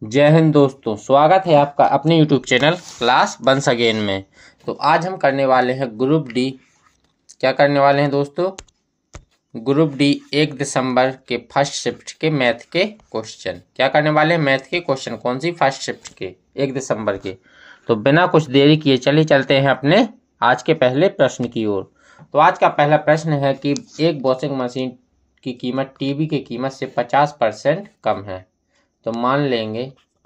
जय हिंद दोस्तों, स्वागत है आपका अपने YouTube channel class once again में। तो आज हम करने वाले हैं ग्रुप डी। क्या करने वाले हैं दोस्तों? ग्रुप डी 1 दिसंबर के फर्स्ट शिफ्ट के मैथ के क्वेश्चन। क्या करने वाले हैं? मैथ के क्वेश्चन। कौन सी? फर्स्ट शिफ्ट के 1 दिसंबर के। तो बिना कुछ देरी किए चलिए चलते हैं अपने आज के पहले प्रश्न की ओर। तो आज का पहला प्रश्न है कि एक वॉशिंग मशीन की कीमत टीवी की कीमत से 50% कम है। तो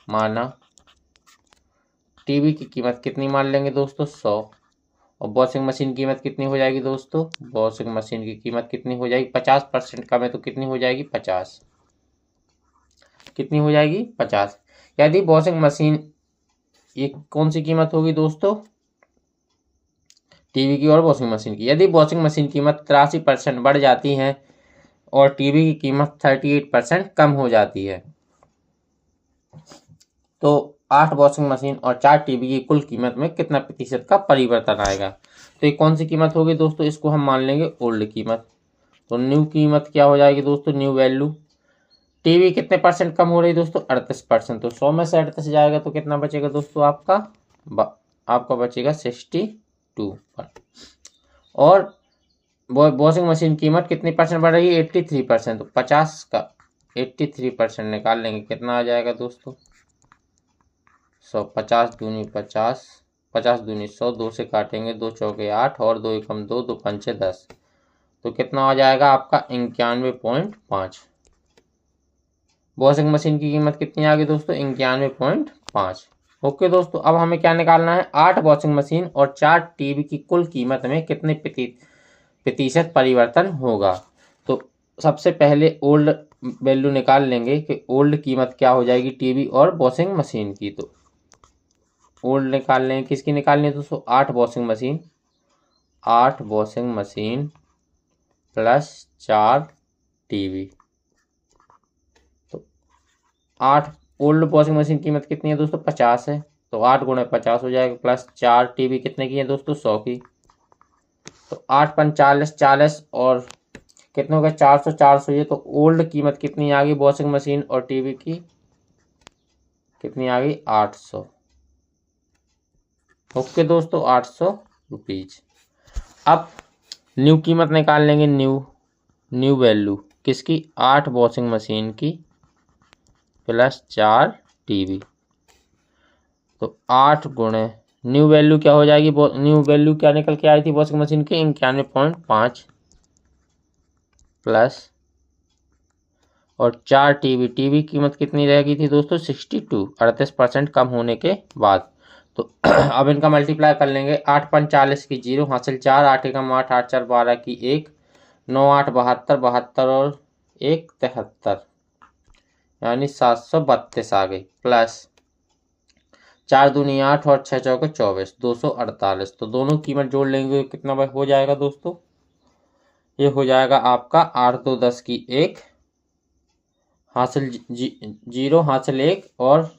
माना टीवी की कीमत कितनी मान लेंगे दोस्तों? 100। और वॉशिंग मशीन की कीमत कितनी हो जाएगी दोस्तों? वॉशिंग मशीन की कीमत कितनी हो जाएगी? 50% कम है तो कितनी हो जाएगी? 50। कितनी हो जाएगी? 50। यदि वॉशिंग मशीन, ये कौन सी कीमत होगी दोस्तों? टीवी की और वॉशिंग मशीन की। यदि वॉशिंग मशीन की कीमत 83% बढ़ जाती है और टीवी की कीमत 38% कम हो जाती है तो 8 वॉशिंग मशीन और 4 टीवी की कुल कीमत में कितना प्रतिशत का परिवर्तन आएगा? तो ये कौन सी कीमत होगी दोस्तों? इसको हम मान लेंगे ओल्ड कीमत। तो न्यू कीमत क्या हो जाएगी दोस्तों? New value. टीवी कितने परसेंट कम हो रही दोस्तों? 38%। तो 100 में से 38 जाएगा तो कितना बचेगा दोस्तों? आपका बचेगा 62 पर। और वॉशिंग मशीन कीमत कितनी परसेंट बढ़ रही है? 83%। तो 50 का 83% निकाल लेंगे, कितना आ जाएगा दोस्तों? 100। 50 दूनी 50, 50 दूनी 100, 2 से काटेंगे, 2 चौके 8 और 2 एकम 2, 2 पंचे 10। तो कितना आ जाएगा आपका? 91.5। वॉशिंग मशीन की कीमत कितनी आ गई दोस्तों? 91.5। ओके दोस्तों, अब हमें क्या निकालना है? 8 वॉशिंग मशीन और 4 टीवी की कुल कीमत में कितने प्रतिशत परिवर्तन होगा। तो सबसे पहले ओल्ड वैल्यू निकाल लेंगे कि ओल्ड कीमत क्या हो जाएगी टीवी और वॉशिंग मशीन की। तो ओल्ड निकाल लें, किसकी निकालनी है दोस्तों? 8 washing machine, 8 washing machine plus 4 TV. तो 8 ओल्ड वॉशिंग मशीन की कीमत कितनी है दोस्तों? 50 है। तो 8 गुणे 50 हो जाएगा, प्लस 4 टीवी कितने की है दोस्तों? 100 की। तो 8 पंच 40, 40 और कितने हो गए? 400, 400 ये। तो ओल्ड कीमत कितनी आ गई वॉशिंग मशीन और टीवी की? कितनी आ गई? 800। ओके दोस्तों, 800 रुपीज। अब न्यू कीमत निकाल लेंगे। न्यू वैल्यू किसकी? 8 वॉशिंग मशीन की प्लस 4 टीवी। तो 8 गुणे न्यू वैल्यू क्या हो जाएगी? न्यू वैल्यू क्या निकल के आई थी वॉशिंग मशीन की? 91.5 प्लस और 4 टीवी कीमत कितनी रहेगी थी दोस्तों? 62, 38% कम होने के बाद। तो अब इनका मल्टीप्लाई कर लेंगे। 8 पंच 40 की 0 हासिल 4, 8 एकम 8, 8 4 12 की 1, 9 8 72, 72 और 1 73, यानी 732 आ गई। प्लस 4 दूनी 8 और 6 चौके 24, 248। तो दोनों कीमत जोड़ लेंगे तो कितना हो जाएगा दोस्तों? ये हो जाएगा आपका 8 2 10 की 1 हासिल 0 हासिल 1 और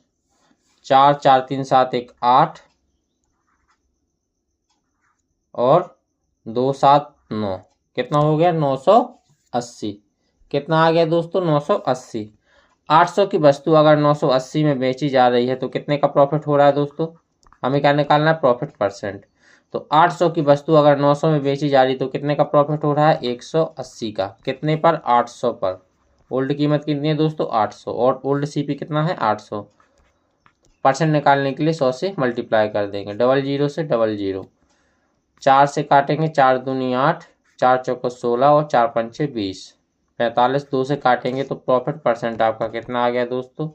4 4 3 7 1 8 और 2 7 9, कितना हो गया? 980। कितना आ गया दोस्तों? 980। 800 की वस्तु अगर 980 में बेची जा रही है तो कितने का प्रॉफिट हो रहा है दोस्तों? हमें क्या निकालना है? Profit percent. तो 800 की वस्तु अगर 900 में बेची जा रही तो कितने का प्रॉफिट हो रहा है? 180 का। कितने पर? 800 पर। ओल्ड कीमत कितनी है दोस्तों? 800 और ओल्ड सीपी कितना है? 800। परसेंट निकालने के लिए 100 से मल्टीप्लाई कर देंगे। 00 से 00, 4 से काटेंगे, 4 दूनी 8, 4 चौको 16 और 4 पंचे 20, 45। 2 से काटेंगे तो प्रॉफिट परसेंट आपका कितना आ गया दोस्तों?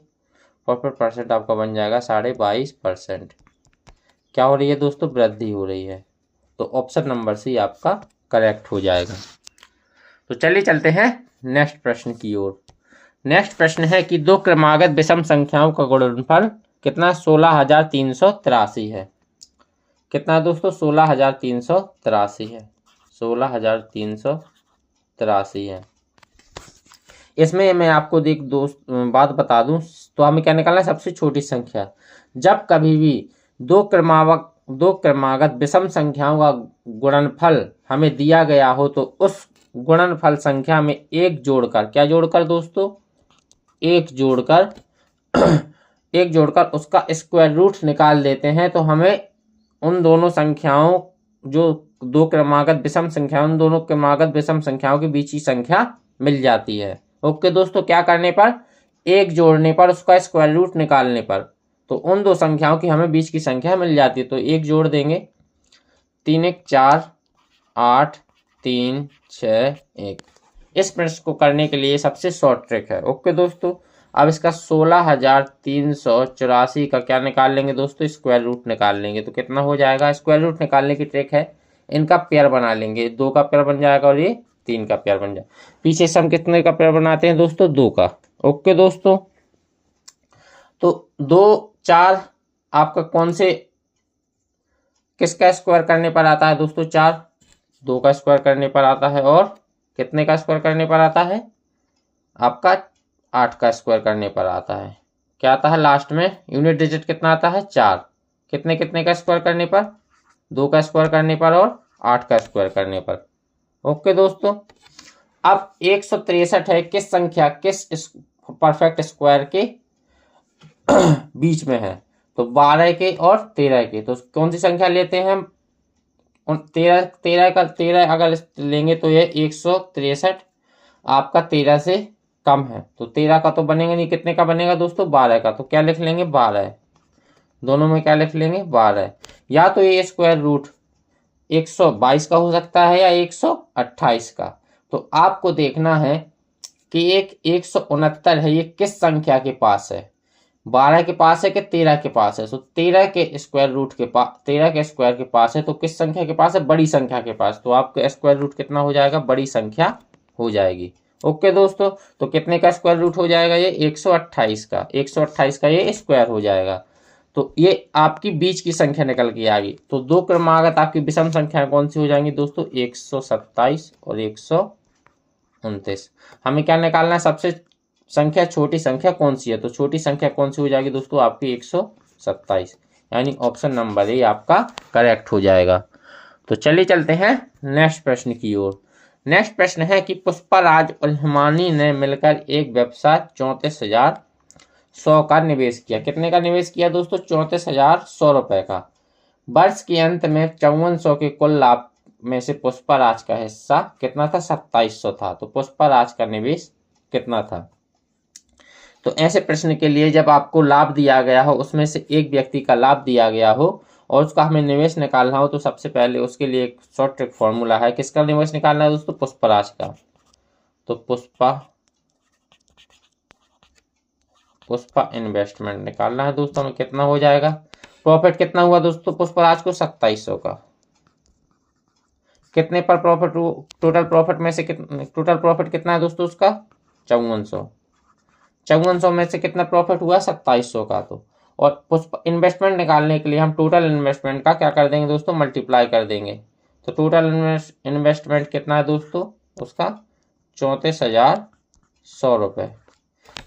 प्रॉफिट परसेंट आपका बन जाएगा 22.5%। क्या हो रही है दोस्तों? वृद्धि हो रही है। तो ऑप्शन नंबर सी आपका करेक्ट हो जाएगा। तो चलिए चलते हैं नेक्स्ट प्रश्न की ओर। नेक्स्ट प्रश्न है कि दो क्रमागत विषम संख्याओं का गुणनफल कितना? 16,383 है। कितना दोस्तों? 16,383 है। 16,383 है। इसमें मैं आपको एक दोस्त बात बता दूं, तो हमें क्या निकालना है? सबसे छोटी संख्या। जब कभी भी दो क्रमागत विषम संख्याओं का गुणनफल हमें दिया गया हो तो उस गुणनफल संख्या में एक जोड़कर, क्या जोड़कर दोस्तों? एक जोड़कर एक जोड़कर उसका स्क्वायर रूट निकाल देते हैं तो हमें उन दोनों संख्याओं, जो दो क्रमागत विषम संख्या, उन दोनों क्रमागत विषम संख्याओं के बीच की संख्या मिल जाती है। ओके दोस्तों, क्या करने पर? एक जोड़ने पर उसका स्क्वायर रूट निकालने पर तो उन दो संख्याओं की हमें बीच की संख्या मिल जाती है। तो एक जोड़ देंगे, 3 1 4 8 3 6 1। इस प्रश्न को करने के लिए सबसे शॉर्ट ट्रिक है। ओके दोस्तों, अब इसका 16,384 का क्या निकाल लेंगे दोस्तों? स्क्वायर रूट निकाल लेंगे। तो कितना हो जाएगा? स्क्वायर रूट निकालने की ट्रिक है, इनका पेयर बना लेंगे। 2 का पेयर बन जाएगा और ये 3 का पेयर बन जाएगा। पीछे से हम कितने का पेयर बनाते हैं दोस्तों? 2 का। ओके दोस्तों, तो 2 4 आपका कौन से, किसका स्क्वायर करने पर आता है दोस्तों? 4 2 का स्क्वायर करने पर आता है। और कितने का स्क्वायर करने पर आता है? आपका 8 का स्क्वायर करने पर आता है। क्या आता है लास्ट में? यूनिट डिजिट कितना आता है? 4। कितने कितने का स्क्वायर करने पर? 2 का स्क्वायर करने पर और 8 का स्क्वायर करने पर। ओके दोस्तों, अब 163 है, किस संख्या, किस परफेक्ट स्क्वायर के बीच में है? तो 12 के और 13 के। तो कौन सी संख्या लेते हैं हम? 13 अगर लेंगे तो ये 163 आपका 13 से कम है। तो 13 का तो बनेगा नहीं, कितने का बनेगा दोस्तों? 12 का। तो क्या लिख लेंगे? 12। दोनों में क्या लिख लेंगे? 12। या तो ये स्क्वायर रूट 122 का हो सकता है या 128 का। तो आपको देखना है कि एक 169 है, ये किस संख्या के पास है? 12 के पास है कि 13 के पास है? तो 13 के स्क्वायर रूट के पास, 13 के स्क्वायर के पास है, तो किस संख्या के पास है? बड़ी संख्या के पास। तो आपका स्क्वायर रूट कितना हो जाएगा? बड़ी संख्या हो जाएगी। ओके दोस्तों, तो कितने का स्क्वायर रूट हो जाएगा? ये 128 का। 128 का ये स्क्वायर हो जाएगा। तो ये आपकी बीच की संख्या निकल के आ गई। तो दो क्रमागत आपकी विषम संख्या कौन सी हो जाएंगी दोस्तों? 127 और 129। हमें क्या निकालना है? सबसे संख्या छोटी संख्या कौन सी है? तो छोटी संख्या कौन सी हो जाएगी दोस्तों? आपकी 127, यानी ऑप्शन नंबर ए आपका करेक्ट हो जाएगा। तो चलिए चलते हैं नेक्स्ट प्रश्न की ओर। नेक्स्ट प्रश्न है कि पुष्पराज और हिमानी ने मिलकर एक व्यवसाय 34,100 का निवेश किया। कितने का निवेश किया दोस्तों? 34,100 रुपए का। वर्ष के अंत में 5400 के कुल लाभ में से पुष्पराज का हिस्सा कितना था? 2700 था। तो पुष्पराज का निवेश कितना था? तो ऐसे प्रश्न के लिए जब आपको लाभ दिया गया हो, उसमें से एक व्यक्ति का लाभ दिया गया हो और उसका हमें निवेश निकालना हो, तो सबसे पहले उसके लिए एक शॉर्ट ट्रिक फॉर्मूला है। किसका निवेश निकालना है दोस्तों? पुष्पराज का। तो पुष्पा इन्वेस्टमेंट निकालना है दोस्तों में। कितना हो जाएगा? प्रॉफिट कितना हुआ दोस्तों पुष्पराज को? 2700 का। कितने पर प्रॉफिट? टोटल प्रॉफिट में से टोटल प्रॉफिट कितना है दोस्तों उसका? 5400। 5400 में से कितना प्रॉफिट हुआ? 2700 का। तो और पुष्प इन्वेस्टमेंट निकालने के लिए हम टोटल इन्वेस्टमेंट का क्या कर देंगे दोस्तों? मल्टीप्लाई कर देंगे। तो टोटल इन्वेस्टमेंट कितना है दोस्तों उसका? 34,100 रुपये।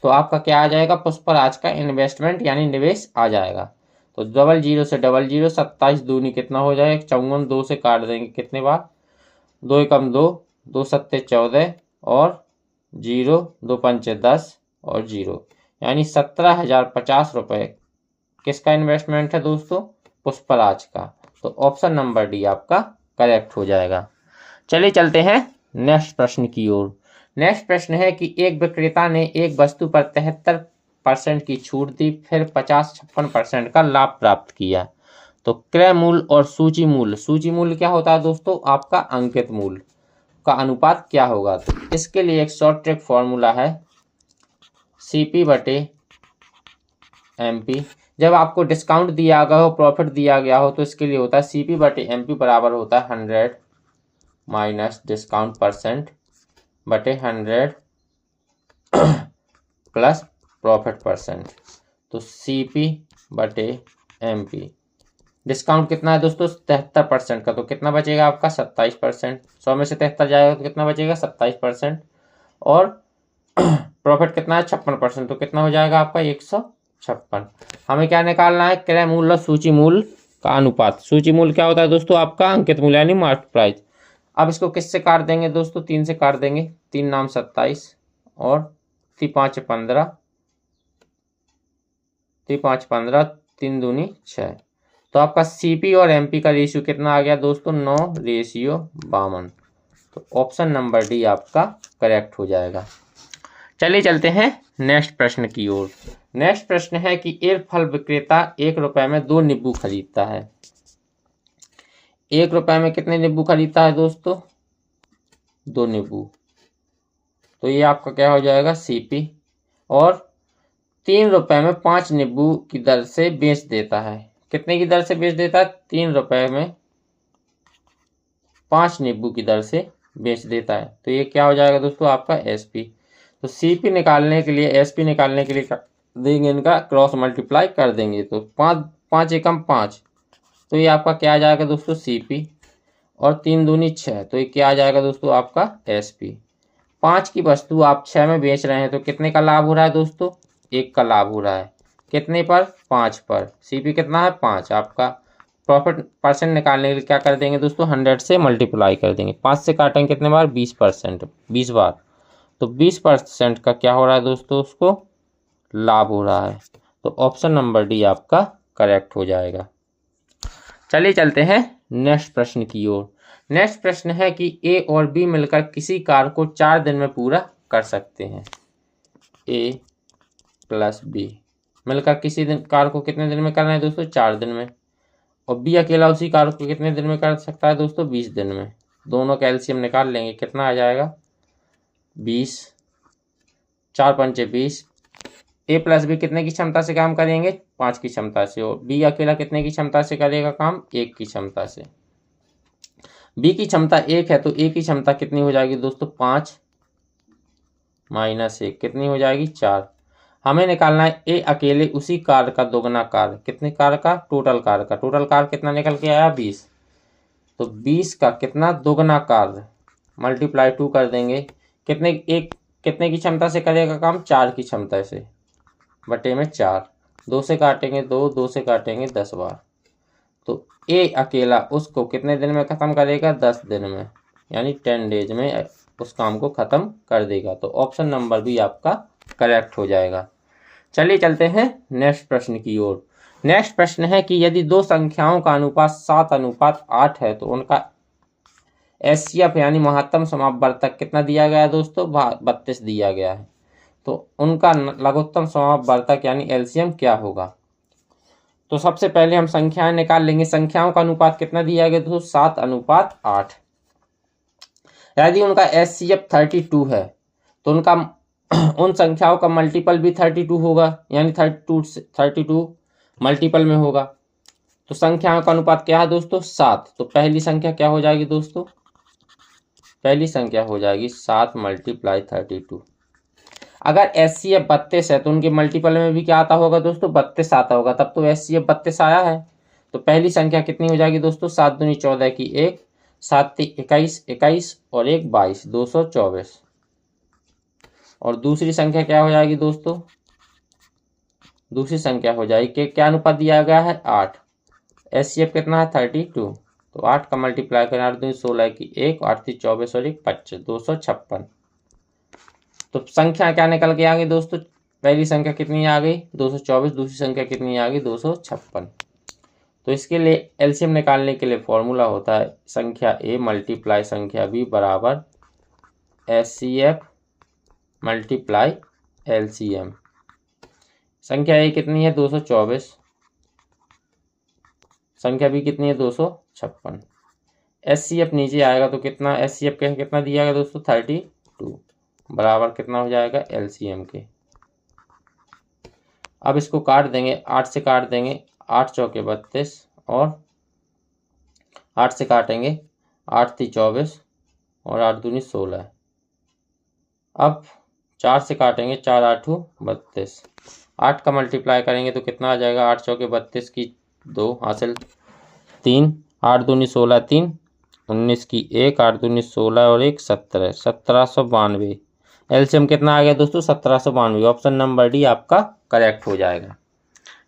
तो आपका क्या आ जाएगा? पुष्पराज का इन्वेस्टमेंट यानी निवेश आ जाएगा। तो 00 से 00, 27 दूनी कितना हो जाएगा? 54। 2 से काट देंगे कितने बार? 2 एकम 2, 2 सत्ते 14 और 0, 2 पंचे 10 और 0, यानी 17,050 रुपये किसका इन्वेस्टमेंट है दोस्तों? पुष्पराज का। तो ऑप्शन नंबर डी आपका करेक्ट हो जाएगा। चलिए चलते हैं नेक्स्ट प्रश्न की ओर। नेक्स्ट प्रश्न है कि एक विक्रेता ने एक वस्तु पर 73% की छूट दी, फिर 50-56% का लाभ प्राप्त किया। तो क्रय मूल्य और सूची मूल्य, सूची मूल्य क्या होता है दोस्तों? आपका अंकित मूल्य का अनुपात क्या होगा? तो इसके लिए एक शॉर्ट ट्रिक फॉर्मूला है, CP/MP। जब आपको डिस्काउंट दिया गया हो, प्रॉफिट दिया गया हो, तो इसके लिए होता है CP/MP बराबर होता है 100 माइनस डिस्काउंट परसेंट बटे 100 प्लस प्रॉफिट परसेंट। तो CP/MP। डिस्काउंट कितना है दोस्तों? 73% का। तो कितना बचेगा आपका? 27%। 100 में से 73 जाएगा तो कितना बचेगा? 27%। और प्रॉफिट कितना है? 56%। तो कितना हो जाएगा आपका? 156। हमें क्या निकालना है? क्रय मूल्य सूची मूल्य का अनुपात। सूची मूल्य क्या होता है दोस्तों? आपका अंकित मूल्य यानी मार्केट प्राइस। अब इसको किससे काट देंगे दोस्तों? 3 से काट देंगे। 3 नाम 27 और 3 5 15, 3 5 15, 3 दूनी 6। तो आपका सीपी और एमपी का रेशियो कितना आ गया दोस्तों? 9:52। तो ऑप्शन नंबर डी आपका करेक्ट हो जाएगा। चलिए चलते हैं नेक्स्ट प्रश्न की ओर। नेक्स्ट प्रश्न है कि एक फल विक्रेता 1 रुपए में 2 नींबू खरीदता है। 1 रुपए में कितने नींबू खरीदता है दोस्तों? 2 नींबू। तो ये आपका क्या हो जाएगा? सीपी। और 3 रुपए में 5 नींबू की दर से बेच देता है। कितने की दर से बेच देता है? 3 रुपए में 5 नींबू की दर से बेच देता है। तो ये क्या हो जाएगा दोस्तों? आपका एसपी। तो सीपी निकालने के लिए, एसपी निकालने के लिए देंगे, इनका क्रॉस मल्टीप्लाई कर देंगे। तो 5 5 एकम 5, तो ये आपका क्या आ जाएगा दोस्तों? सीपी। और 3 दूनी 6, तो ये क्या आ जाएगा दोस्तों? आपका एसपी। 5 की वस्तु आप 6 में बेच रहे हैं, तो कितने का लाभ हो रहा है दोस्तों? 1 का लाभ हो रहा है। कितने पर? 5 पर। सीपी कितना है? 5। आपका प्रॉफिट परसेंट निकालने के लिए क्या कर देंगे दोस्तों? 100 से मल्टीप्लाई कर देंगे। 5 से काटेंगे कितने बार? 20%, 20 बार। तो 20% का क्या हो रहा है दोस्तों? उसको लाभ हो रहा है। तो ऑप्शन नंबर डी आपका करेक्ट हो जाएगा। चलिए चलते हैं नेक्स्ट प्रश्न की ओर। नेक्स्ट प्रश्न है कि ए और बी मिलकर किसी कार को 4 दिन में पूरा कर सकते हैं। ए प्लस बी मिलकर किसी दिन कार को कितने दिन में करना है दोस्तों? 4 दिन में। और बी अकेला उसी कार को कितने दिन में कर सकता है दोस्तों? 20 दिन में। दोनों का एलसीएम निकाल लेंगे, कितना आ जाएगा? 20, 4 पंचे 20। ए प्लस बी कितने की क्षमता से काम करेंगे? 5 की क्षमता से। और बी अकेला कितने की क्षमता से करेगा काम? 1 की क्षमता से। बी की क्षमता 1 है, तो ए की क्षमता कितनी हो जाएगी दोस्तों? 5 माइनस 1 कितनी हो जाएगी? 4। हमें निकालना है ए अकेले उसी कार का दोगुना कार। कितने कार का? टोटल कार का। टोटल कार कितना निकल के आया? 20। तो 20 का कितना? दोगुना कार मल्टीप्लाई 2 कर देंगे। कितने कितने की क्षमता से करेगा काम? 4 की क्षमता से, बटे में 4। 2 से काटेंगे 2, 2 से काटेंगे 10 बार। तो ए अकेला उसको कितने दिन में ख़त्म करेगा? 10 दिन में, यानी 10 डेज में उस काम को ख़त्म कर देगा। तो ऑप्शन नंबर बी आपका करेक्ट हो जाएगा। चलिए चलते हैं नेक्स्ट प्रश्न की ओर। नेक्स्ट प्रश्न है कि यदि 2 संख्याओं का अनुपात 7:8 है, तो उनका एचसीएफ यानी महत्तम समापवर्तक कितना दिया गया है दोस्तों? 32 दिया गया है। तो उनका लघुत्तम समापवर्तक यानी एलसीएम क्या होगा? तो सबसे पहले हम संख्याएं निकाल लेंगे। संख्याओं का अनुपात कितना दिया गया दोस्तों? 7:8। यदि उनका एचसीएफ 32 है, तो उनका उन संख्याओं का मल्टीपल भी 32 होगा, यानी 32 मल्टीपल में होगा। तो संख्याओं का अनुपात क्या है दोस्तों? 7। तो पहली संख्या क्या हो जाएगी दोस्तों? पहली संख्या हो जाएगी 7 × 32। अगर एचसीएफ 32 है, तो उनके मल्टीपल में भी क्या आता होगा दोस्तों? 32 आता होगा। तब तो एचसीएफ 32 आया है। तो पहली संख्या कितनी हो जाएगी दोस्तों? 7 दूनी 14 की 1, 7 × 21, 21 और 1 22, 224। और दूसरी संख्या क्या हो जाएगी दोस्तों? दूसरी संख्या हो जाएगी, क्या अनुपात दिया गया है? 8। एचसीएफ कितना है? 32। तो 8 का मल्टीप्लाई करें, 8 दूनी 16 की 1, 8 × 24 और 1 25, 256। तो संख्या क्या निकल के आ गई दोस्तों? पहली संख्या कितनी आ गई? 224। दूसरी संख्या कितनी आ गई? 256। तो इसके लिए एलसीएम निकालने के लिए फॉर्मूला होता है संख्या ए मल्टीप्लाई संख्या बी बराबर एचसीएफ मल्टीप्लाई एलसीएम। संख्या ए कितनी है? 224। संख्या बी कितनी है? 256। एचसीएफ नीचे आएगा तो कितना? एचसीएफ कितना दिया गया दोस्तों? 32 बराबर कितना हो जाएगा? एलसीएम के। अब इसको काट देंगे, 8 से काट देंगे, 8 चौके 32 और 8 से काटेंगे, 8 × 24 और 8 दूनी 16। अब 4 से काटेंगे, 4 × 8 = 32। 8 का मल्टीप्लाई करेंगे तो कितना आ जाएगा? 8 चौके 32 की 2 हासिल 3, 8 दूनी 16, 3 19 की 1, 8 दूनी 16 और 1 17, 1792। एलसीएम कितना आ गया दोस्तों? 1792। ऑप्शन नंबर डी आपका करेक्ट हो जाएगा।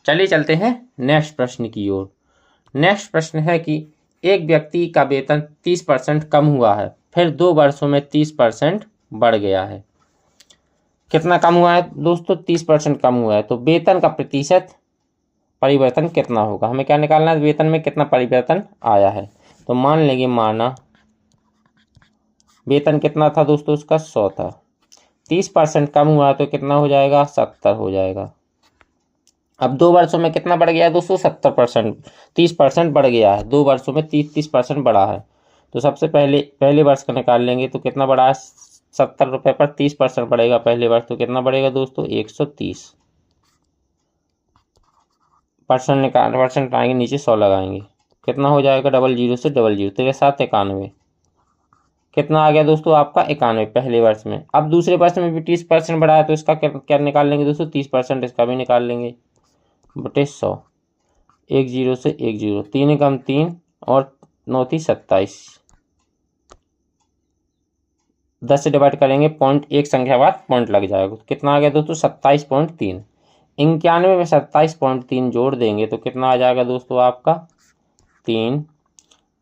चलिए चलते हैं नेक्स्ट प्रश्न की ओर। नेक्स्ट प्रश्न है कि एक व्यक्ति का वेतन 30% कम हुआ है, फिर 2 वर्षों में 30% बढ़ गया है। कितना कम हुआ है दोस्तों? 30% कम हुआ है। तो वेतन का प्रतिशत परिवर्तन कितना होगा। हमें क्या निकालना है, वेतन में कितना परिवर्तन आया है। तो मान लेंगे, माना वेतन कितना था दोस्तों, उसका 100 था, 30% कम हुआ तो कितना हो जाएगा, 70 हो जाएगा। अब 2 वर्षों में कितना बढ़ गया है दोस्तों, 70%, 30% बढ़ गया है। 2 वर्षों में 30% बढ़ा है। तो सबसे पहले वर्ष का निकाल लेंगे तो कितना बढ़ा है, 70 रुपये पर 30% बढ़ेगा पहले वर्ष, तो कितना बढ़ेगा दोस्तों, 130 परसेंट आएंगे, नीचे 100 लगाएंगे, कितना हो जाएगा, डबल जीरो से डबल जीरो, 7 91, कितना आ गया दोस्तों आपका 91 पहले वर्ष में। अब दूसरे वर्ष में भी 30% बढ़ा है तो इसका क्या निकाल लेंगे दोस्तों, 30% इसका भी निकाल लेंगे, बटे 100, 1 0 से 1 0, 3 कम 3 और 9 थी 27, 10 से डिवाइड करेंगे, पॉइंट एक संख्या बाद पॉइंट लग जाएगा, कितना आ गया दोस्तों, 27.3। 91 में 27.3 जोड़ देंगे तो कितना आ जाएगा दोस्तों आपका, 3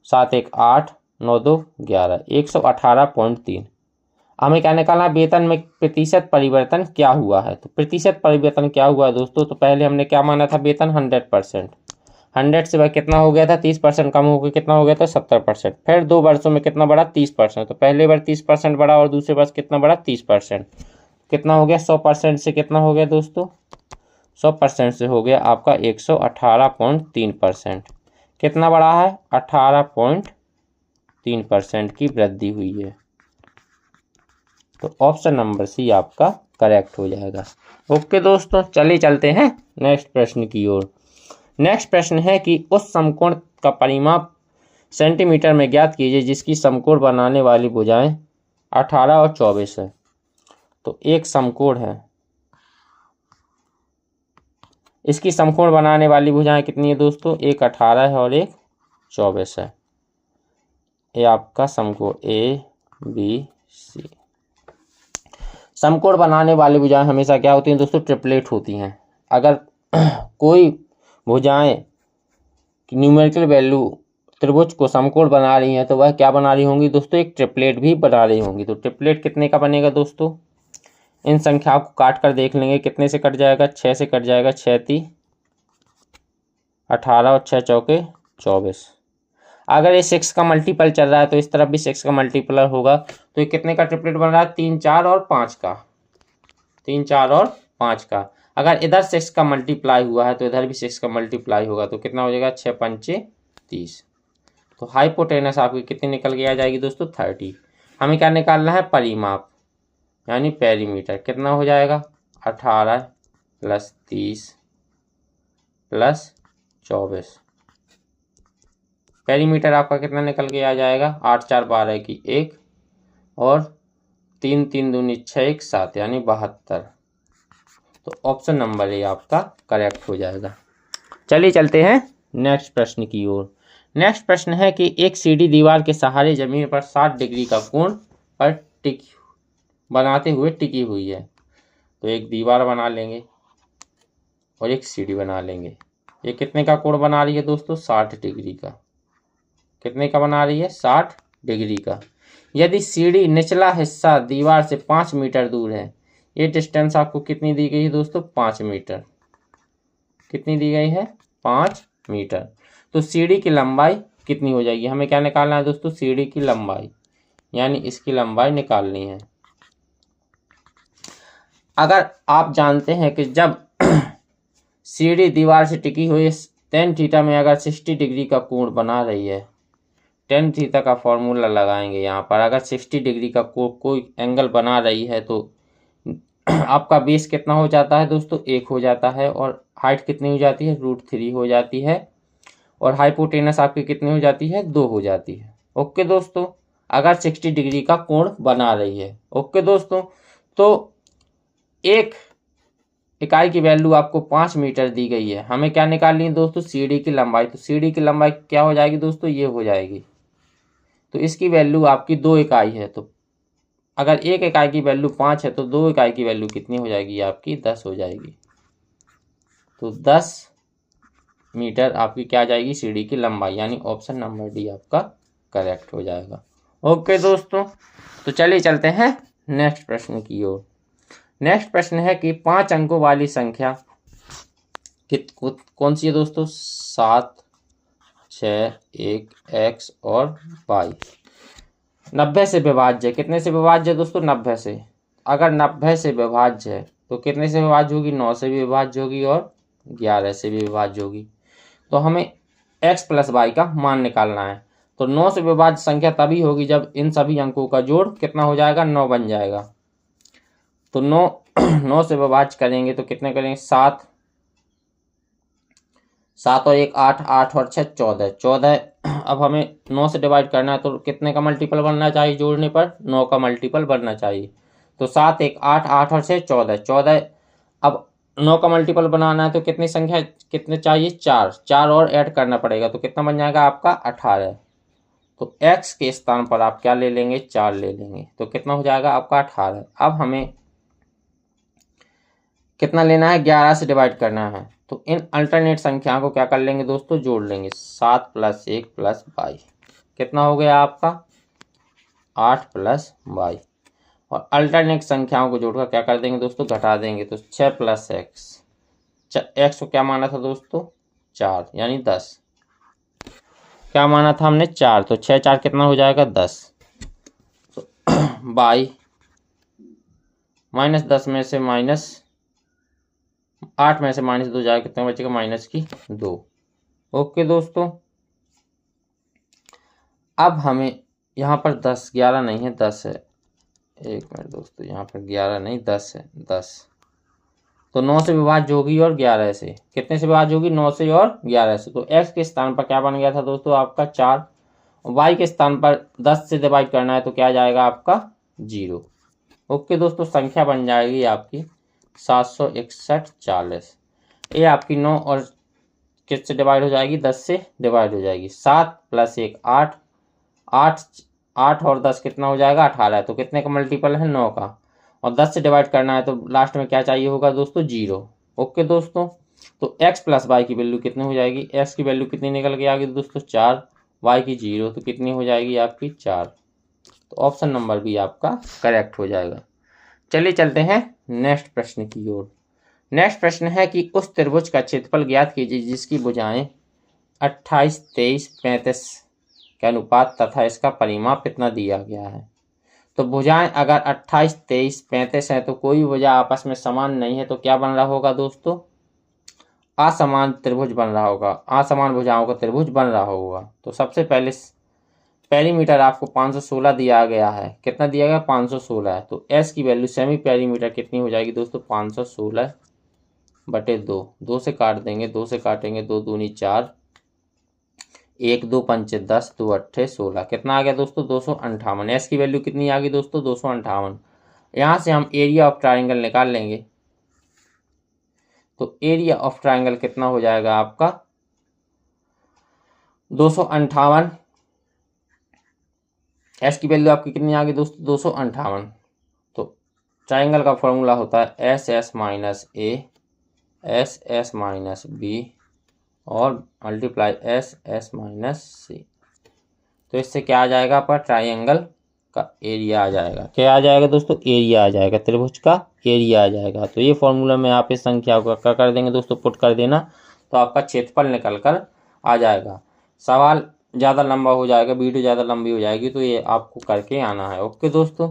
7 1 8 9 2 11, 118.3। हमें क्या निकालना, वेतन में प्रतिशत परिवर्तन क्या हुआ है। तो प्रतिशत परिवर्तन क्या हुआ है दोस्तों, तो पहले हमने क्या माना था, वेतन 100%, 100 से भाई कितना हो गया था, 30% कम हो गया, कितना हो गया था, 70%। फिर 2 वर्षों में कितना बढ़ा, 30%। तो पहले बार 30% बढ़ा और दूसरे वर्ष कितना बढ़ा, 30%, कितना हो गया, 100% से कितना हो गया दोस्तों, 100% से हो गया आपका 118.3%। कितना बढ़ा है, 18.3% की वृद्धि हुई है। तो ऑप्शन नंबर सी आपका करेक्ट हो जाएगा। ओके दोस्तों, चलिए चलते हैं नेक्स्ट प्रश्न की ओर। नेक्स्ट प्रश्न है कि उस समकोण का परिमाप सेंटीमीटर में ज्ञात कीजिए जिसकी समकोण बनाने वाली भुजाएं 18 और 24 है। तो एक समकोण है, इसकी समकोण बनाने वाली भुजाएं कितनी है दोस्तों, एक 18 है और एक 24 है। ये आपका समकोण ABC। समकोण बनाने वाली भुजाएं हमेशा क्या होती हैं दोस्तों, ट्रिपलेट होती हैं। अगर कोई भुजाएं की न्यूमेरिकल वैल्यू त्रिभुज को समकोण बना रही हैं तो वह क्या बना रही होंगी दोस्तों, एक ट्रिपलेट भी बना रही होंगी। तो ट्रिपलेट कितने का बनेगा दोस्तों, इन संख्याओं को काट कर देख लेंगे, कितने से कट जाएगा, 6 से कट जाएगा, 6 × 18 और 6 चौके 24। अगर ये 6 का मल्टीपल चल रहा है तो इस तरफ भी 6 का मल्टीपल होगा। तो ये कितने का ट्रिपलेट बन रहा है, 3 4 और 5 का, 3 4 और 5 का। अगर इधर 6 का मल्टीप्लाई हुआ है तो इधर भी 6 का मल्टीप्लाई होगा, तो कितना हो जाएगा, 6 5 30। तो हाइपोटेनस आपकी कितनी निकल के आ जाएगी दोस्तों, 30। हमें क्या निकालना है, परिमाप यानी पेरीमीटर, कितना हो जाएगा, 18 + 30 + 24। पेरीमीटर आपका कितना निकल के आ जाएगा, 8 4 12 की 1 और 3 3 दूनी 6 1 7 यानी 72। तो ऑप्शन नंबर ए आपका करेक्ट हो जाएगा। चलिए चलते हैं नेक्स्ट प्रश्न की ओर। नेक्स्ट प्रश्न है कि एक सीढ़ी दीवार के सहारे जमीन पर 60 डिग्री का कोण पर बनाते हुए टिकी हुई है। तो एक दीवार बना लेंगे और एक सीढ़ी बना लेंगे। ये कितने का कोण बना रही है दोस्तों, 60 डिग्री का। कितने का बना रही है, 60 डिग्री का। यदि सीढ़ी निचला हिस्सा दीवार से 5 मीटर दूर है, ये डिस्टेंस आपको कितनी दी गई है दोस्तों, 5 मीटर। कितनी दी गई है, 5 मीटर। तो सीढ़ी की लंबाई कितनी हो जाएगी, हमें क्या निकालना है दोस्तों, सीढ़ी की लंबाई, यानी इसकी लंबाई निकालनी है। अगर आप जानते हैं कि जब सीढ़ी दीवार से टिकी हुई tan थीटा में अगर 60 डिग्री का कोण बना रही है, tan थीटा का फॉर्मूला लगाएंगे यहाँ पर। अगर 60 डिग्री का कोई एंगल बना रही है तो आपका बेस कितना हो जाता है दोस्तों, 1 हो जाता है, और हाइट कितनी हो जाती है, √3 हो जाती है, और हाइपोटेनस आपकी कितनी हो जाती है, 2 हो जाती है। ओके दोस्तों, अगर 60 डिग्री का कोण बना रही है। ओके दोस्तों, तो एक इकाई की वैल्यू आपको 5 मीटर दी गई है। हमें क्या निकालनी है दोस्तों, सीढ़ी की लंबाई। तो सीढ़ी की लंबाई क्या हो जाएगी दोस्तों, ये हो जाएगी। तो इसकी वैल्यू आपकी 2 इकाई है। तो अगर एक इकाई की वैल्यू 5 है तो 2 इकाई की वैल्यू कितनी हो जाएगी आपकी, 10 हो जाएगी। तो 10 मीटर आपकी क्या आ जाएगी, सीढ़ी की लंबाई, यानी ऑप्शन नंबर डी आपका करेक्ट हो जाएगा। ओके दोस्तों, तो चलिए चलते हैं नेक्स्ट प्रश्न की ओर। नेक्स्ट प्रश्न है कि 5 अंकों वाली संख्या कौन सी है दोस्तों? 7, 6, 1, x और y। 90 से विभाज्य, कितने से विभाज्य है दोस्तों? 90 से। अगर 90 से विभाज्य है तो कितने से विभाज्य होगी? 9 से भी विभाज्य होगी और 11 से भी विभाज्य होगी। तो हमें x प्लस वाई का मान निकालना है। तो 9 से विभाज्य संख्या तभी होगी जब इन सभी अंकों का जोड़ कितना हो जाएगा? 9 बन जाएगा। तो 9 से विभाज्य करेंगे तो कितने करेंगे? 7 और 1 8, 8 और 6 14, 14। अब हमें 9 से डिवाइड करना है तो कितने का मल्टीपल बनना चाहिए? जोड़ने पर 9 का मल्टीपल बनना चाहिए। तो 7 1 8, 8 और 6 14, 14। अब 9 का मल्टीपल बनाना है तो कितनी संख्या कितने चाहिए? 4, 4 और ऐड करना पड़ेगा तो कितना बन जाएगा आपका? 18। तो x के स्थान पर आप क्या ले लेंगे? 4 ले लेंगे तो कितना हो जाएगा आपका? 18। अब हमें कितना लेना है? 11 से डिवाइड करना है। तो इन अल्टरनेट संख्याओं को क्या कर लेंगे दोस्तों? जोड़ लेंगे। 7 + 1 + y कितना हो गया आपका? 8 + y। और अल्टरनेट संख्याओं को जोड़कर क्या कर देंगे दोस्तों? घटा देंगे। तो 6 + x, x को क्या माना था दोस्तों? 4 यानी 10। क्या माना था हमने? 4। तो 6 4 कितना हो जाएगा? 10। तो y -10 में से -8 में से -2 जाएगा, कितना बचेगा? -2। ओके दोस्तों, अब हमें यहाँ पर 10, 11 नहीं है, 10 है। एक मिनट दोस्तों, यहाँ पर 11 नहीं 10 है, 10। तो 9 से विभाज्य होगी और 11 से। कितने से विभाज्य होगी? 9 से और 11 से। तो x के स्थान पर क्या बन गया था दोस्तों? आपका 4। y के स्थान पर 10 से डिवाइड करना है तो क्या जाएगा आपका? 0। ओके दोस्तों, संख्या बन जाएगी आपकी 761 40। ये आपकी 9 और किससे डिवाइड हो जाएगी? 10 से डिवाइड हो जाएगी। 7 + 1 8, 8 और 10 कितना हो जाएगा? 18। तो कितने का मल्टीपल है? 9 का। और 10 से डिवाइड करना है तो लास्ट में क्या चाहिए होगा दोस्तों? 0। ओके दोस्तों, तो x + y की वैल्यू कितनी हो जाएगी? x की वैल्यू कितनी निकल के आ गई दोस्तों? 4। y की 0, तो कितनी हो जाएगी आपकी? 4। तो ऑप्शन नंबर भी आपका करेक्ट हो जाएगा। चलिए चलते हैं नेक्स्ट प्रश्न की ओर। नेक्स्ट प्रश्न है कि उस त्रिभुज का क्षेत्रफल ज्ञात कीजिए जिसकी भुजाएं 28, 23, 35 के अनुपात तथा इसका परिमाप कितना दिया गया है। तो भुजाएं अगर 28, 23, 35 है तो कोई भुजा आपस में समान नहीं है तो क्या बन रहा होगा दोस्तों? असमान त्रिभुज बन रहा होगा। असमान भुजाओं का त्रिभुज बन रहा होगा। तो सबसे पहले पेरीमीटर आपको 516 दिया गया है। कितना दिया गया? 516 है। तो s की वैल्यू सेमी पेरीमीटर कितनी हो जाएगी दोस्तों? 516/2। 2 से काट देंगे, 2 से काटेंगे 2 दूनी 4, 1 2 पंचे 10, 2 अट्ठे 16। कितना आ गया दोस्तों? 258। एस की वैल्यू कितनी आ गई दोस्तों? 258। यहाँ से हम एरिया ऑफ ट्राइंगल निकाल लेंगे। तो एरिया ऑफ ट्राइंगल कितना हो जाएगा आपका? 258। एस की वैल्यू आपकी कितनी आ गई दोस्तों? 258। तो ट्राइंगल का फॉर्मूला होता है एस एस माइनस ए, एस एस माइनस बी और मल्टीप्लाई एस एस माइनस सी। तो इससे क्या आ जाएगा? पर ट्राइंगल का एरिया आ जाएगा। क्या आ जाएगा दोस्तों? एरिया आ जाएगा। त्रिभुज का एरिया आ जाएगा। तो ये फॉर्मूला में आप इस संख्या को क्या कर देंगे दोस्तों? पुट कर देना, तो आपका क्षेत्रफल निकल कर आ जाएगा। सवाल ज़्यादा लंबा हो जाएगा, वीडियो ज़्यादा लंबी हो जाएगी, तो ये आपको करके आना है। ओके दोस्तों,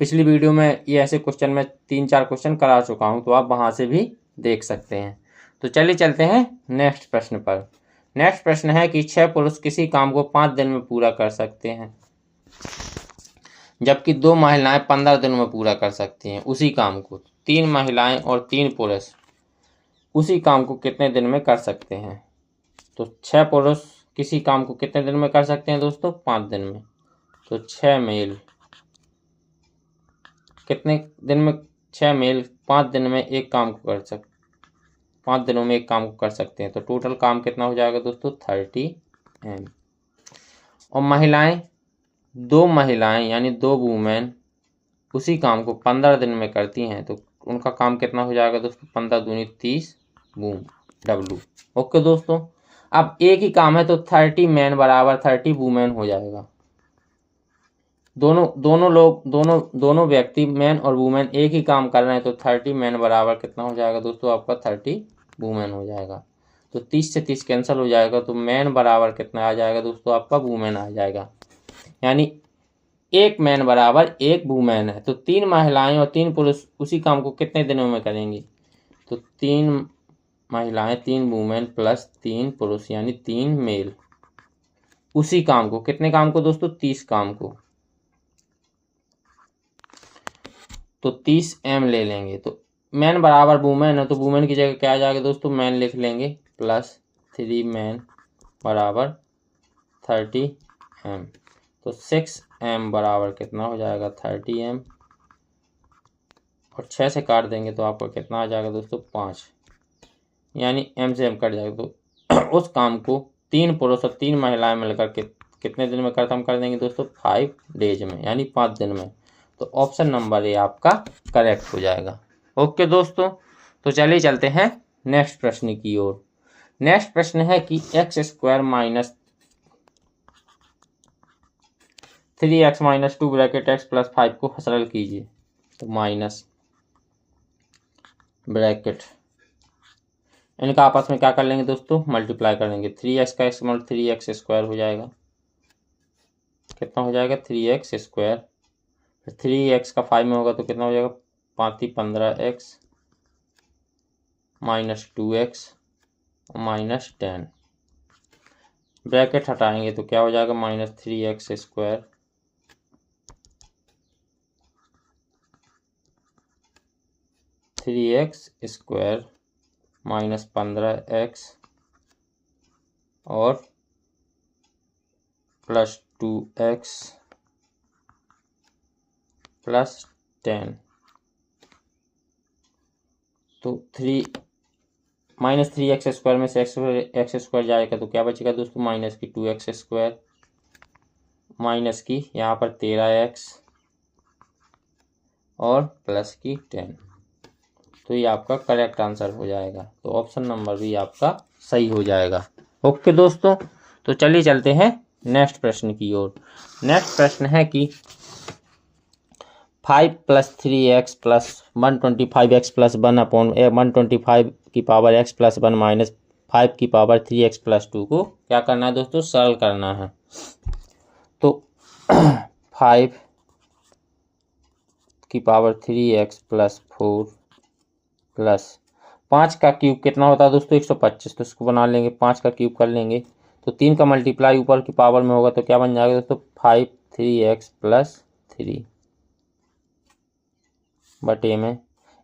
पिछली वीडियो में ये ऐसे क्वेश्चन में 3-4 क्वेश्चन करा चुका हूँ, तो आप वहाँ से भी देख सकते हैं। तो चलिए चलते हैं नेक्स्ट प्रश्न पर। नेक्स्ट प्रश्न है कि 6 पुरुष किसी काम को 5 दिन में पूरा कर सकते हैं, जबकि 2 महिलाएं 15 दिनों में पूरा कर सकती हैं उसी काम को। 3 महिलाएं और 3 पुरुष उसी काम को कितने दिन में कर सकते हैं? तो 6 पुरुष किसी काम को कितने दिन में कर सकते हैं दोस्तों? 5 दिन में। तो 6 मेल कितने दिन में? 6 मेल 5 दिन में एक काम को कर सकते 5 दिनों में एक काम को कर सकते हैं। तो टोटल काम कितना हो जाएगा दोस्तों? 30 एम। और महिलाएं 2 महिलाएं यानी 2 वुमेन उसी काम को 15 दिन में करती हैं, तो उनका काम कितना हो जाएगा दोस्तों? 15 दूनी 30 वूम डब्लू। ओके दोस्तों, अब एक ही काम है तो 30 मैन बराबर 30 वुमेन हो जाएगा। दोनों व्यक्ति मैन और वुमेन एक ही काम कर रहे हैं तो 30 मैन बराबर कितना हो जाएगा दोस्तों? आपका 30 वुमेन हो जाएगा। तो 30 से 30 कैंसिल हो जाएगा, तो मैन बराबर कितना आ जाएगा दोस्तों, आपका वुमेन आ जाएगा। यानी एक मैन बराबर एक वुमेन है। तो 3 महिलाएं और 3 पुरुष उसी काम को कितने दिनों में करेंगे, तो 3 महिलाएं 3 वुमेन प्लस 3 पुरुष यानी 3 मेल उसी काम को, कितने काम को दोस्तों, 30 काम को। तो 30 एम ले लेंगे। तो मैन बराबर वुमेन है, तो वुमेन की जगह क्या आ जाएगा दोस्तों, मैन लिख लेंगे प्लस 3 मैन बराबर 30 एम। तो 6 एम बराबर कितना हो जाएगा, 30 एम, और 6 से काट देंगे तो आपको कितना आ जाएगा दोस्तों, 5, यानी एम से एम कट जाएगा। तो उस काम को 3 पुरुष और 3 महिलाएं मिलकर के कितने दिन में खत्म कर देंगे दोस्तों, 5 डेज में, यानी 5 दिन में। तो ऑप्शन नंबर ए आपका करेक्ट हो जाएगा। ओके दोस्तों, तो चलिए चलते हैं नेक्स्ट प्रश्न की ओर। नेक्स्ट प्रश्न है कि x square minus 3x minus 2 bracket x plus 5 को सरल कीजिए। तो माइनस ब्रैकेट, इनका आपस में क्या कर लेंगे दोस्तों, मल्टीप्लाई कर लेंगे। 3x का स्क्वायर 3x स्क्वायर हो जाएगा, कितना हो जाएगा, 3x स्क्वायर। फिर 3x का 5 में होगा तो कितना हो जाएगा, 5 15x minus 2x minus 10। Bracket हटाएंगे तो क्या हो जाएगा, minus 3x square 3x square minus 15x और प्लस 2x प्लस 10। तो माइनस 3x स्क्वायर में से एक्स स्क्वायर जाएगा तो क्या बचेगा दोस्तों, माइनस की 2x स्क्वायर माइनस की यहाँ पर 13x और प्लस की 10। तो ये आपका करेक्ट आंसर हो जाएगा। तो ऑप्शन नंबर भी आपका सही हो जाएगा। ओके दोस्तों, तो चलिए चलते हैं नेक्स्ट प्रश्न की ओर। नेक्स्ट प्रश्न है कि 5 plus 3x plus 125x plus 1/125 की पावर x प्लस 1 माइनस 5 की पावर 3x प्लस 2 को क्या करना है दोस्तों, सरल करना है। तो 5 की पावर 3x प्लस 4 प्लस 5 का क्यूब कितना होता है दोस्तों, 125। तो इसको बना लेंगे, 5 का क्यूब कर लेंगे तो 3 का मल्टीप्लाई ऊपर की पावर में होगा तो क्या बन जाएगा दोस्तों, 5 3x प्लस 3 बटे में,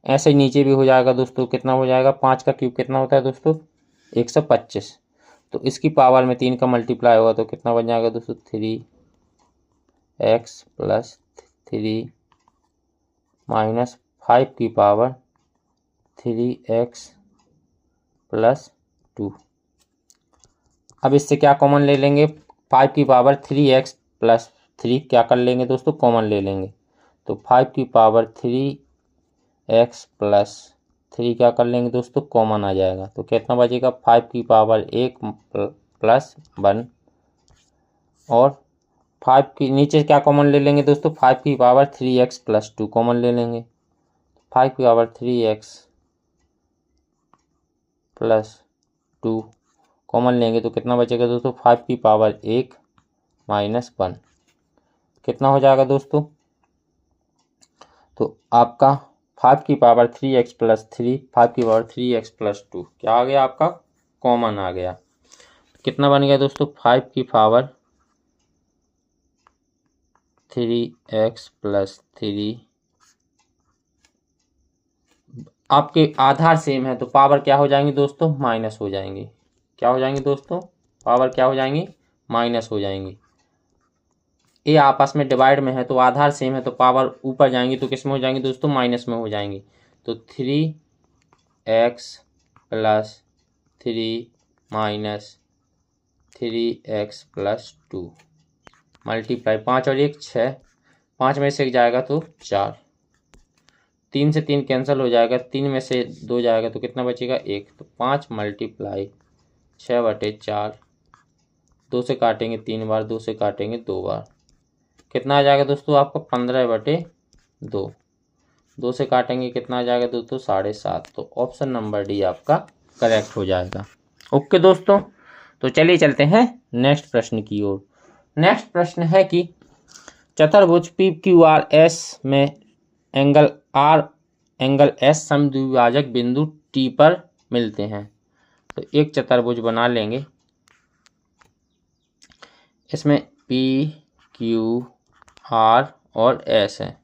ऐसे ही नीचे भी हो जाएगा दोस्तों। कितना हो जाएगा, 5 का क्यूब कितना होता है दोस्तों, 125। तो इसकी पावर में 3 का मल्टीप्लाई होगा तो कितना बन जाएगा दोस्तों, 3x प्लस 3 माइनस 5 की पावर 3x प्लस 2। अब इससे क्या कॉमन ले लेंगे, 5 की पावर 3x प्लस 3 क्या कर लेंगे दोस्तों, कॉमन ले लेंगे। तो 5 की पावर 3x प्लस 3 क्या कर लेंगे दोस्तों, कॉमन आ जाएगा। तो कितना बचेगा, 5 की पावर 1 प्लस 1 और 5 की नीचे क्या कॉमन ले लेंगे दोस्तों, 5 की पावर 3x प्लस 2 कॉमन ले लेंगे। 5 की पावर 3x प्लस 2 कॉमन लेंगे तो कितना बचेगा दोस्तों, 5 की पावर 1 माइनस 1 कितना हो जाएगा दोस्तों। तो आपका 5 की पावर 3x प्लस 3 5 की पावर 3x प्लस 2 क्या आ गया, आपका कॉमन आ गया। कितना बन गया दोस्तों, 5 की पावर 3x प्लस 3 आपके आधार सेम है तो पावर क्या हो जाएंगी दोस्तों, माइनस हो जाएंगी। क्या हो जाएंगी दोस्तों, पावर क्या हो जाएंगी, माइनस हो जाएंगी। ये आपस में डिवाइड में है तो आधार सेम है तो पावर ऊपर जाएंगी तो किस में हो जाएंगी दोस्तों, माइनस में हो जाएंगी। तो 3x plus 3 minus 3x plus 2 multiply 5 और 1 6, 5 में से 1 जाएगा तो 4, 3 से 3 कैंसिल हो जाएगा, 3 में से 2 जाएगा तो कितना बचेगा 1। तो 5 मल्टीप्लाई 6/4, 2 से काटेंगे 3 बार, 2 से काटेंगे 2 बार, कितना आ जाएगा दोस्तों आपका 15/2, 2 से काटेंगे कितना आ जाएगा दोस्तों 7.5। तो ऑप्शन नंबर डी आपका करेक्ट हो जाएगा। ओके दोस्तों, तो चलिए चलते हैं नेक्स्ट प्रश्न की ओर। नेक्स्ट प्रश्न है कि चतुर्भुज PQRS में एंगल R एंगल S समद्विभाजक बिंदु T पर मिलते हैं। तो एक चतुर्भुज बना लेंगे, इसमें P Q R और S है।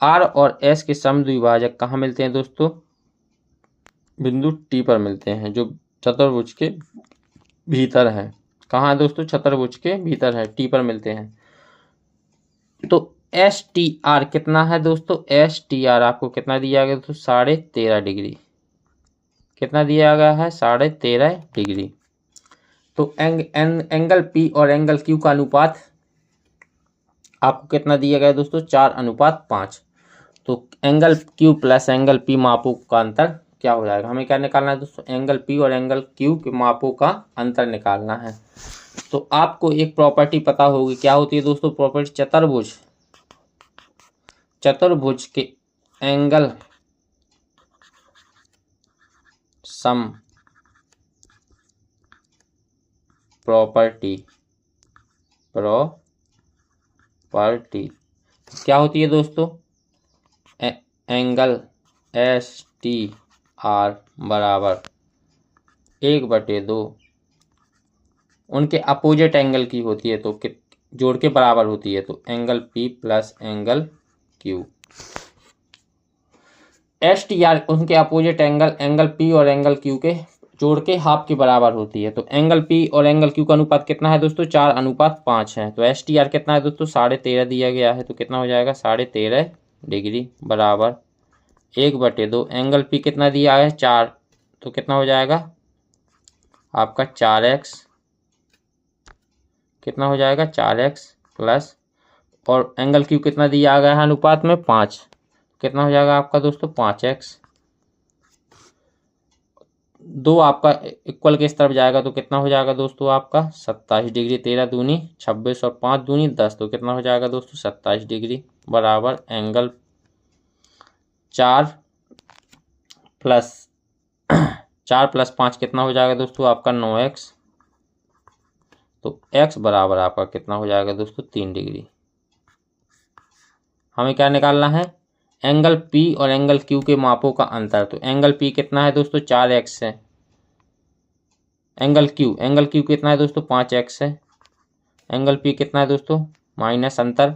R और S के समद्विभाजक कहाँ मिलते हैं दोस्तों? बिंदु T पर मिलते हैं, जो चतुर्भुज के भीतर है। कहाँ है दोस्तों? चतुर्भुज के भीतर है, T पर मिलते हैं। तो STR कितना है दोस्तों? STR आपको कितना दिया गया दोस्तों? 13.5 डिग्री। कितना दिया गया है? 13.5 डिग्री। तो एंगल P और एंगल Q का अनुपात आपको कितना दिया गया दोस्तों? 4:5। तो angle Q plus angle P मापों का अंतर क्या हो जाएगा? हमें क्या निकालना है दोस्तों? एंगल P और एंगल Q के मापों का अंतर निकालना है। तो आपको एक प्रॉपर्टी पता होगी, क्या होती है दोस्तों प्रॉपर्टी? चतुर्भुज के एंगल सम प्रॉपर्टी क्या होती है दोस्तों? एंगल STR बराबर 1/2 उनके अपोजिट एंगल की होती है, तो जोड़ के बराबर होती है। तो angle P plus angle Q। STR उनके अपोजिट एंगल P और एंगल Q के जोड़ के हाफ के बराबर होती है। तो एंगल P और एंगल Q का अनुपात कितना है दोस्तों? 4:5 है। तो STR कितना है दोस्तों? 13.5 दिया गया है। तो कितना हो जाएगा? 13.5 डिग्री बराबर 1/2। एंगल P कितना दिया है? 4। तो कितना हो जाएगा आपका? 4x। कितना हो जाएगा? 4x प्लस, और एंगल Q कितना दिया गया है अनुपात में? 5। कितना हो जाएगा आपका दोस्तों? 5x। 2 आपका इक्वल के इस तरफ जाएगा, तो कितना हो जाएगा दोस्तों आपका? 27 डिग्री। 13 दूनी 26 और 5 दूनी 10। तो कितना हो जाएगा दोस्तों? 27 डिग्री बराबर एंगल 4 प्लस 5 कितना हो जाएगा दोस्तों आपका? 9x। तो x बराबर आपका कितना हो जाएगा दोस्तों? 3 डिग्री। हमें क्या निकालना है? एंगल P और एंगल Q के मापों का अंतर। तो एंगल P कितना है दोस्तों? 4x है। एंगल Q कितना है दोस्तों? 5x है। एंगल P कितना है दोस्तों? माइनस अंतर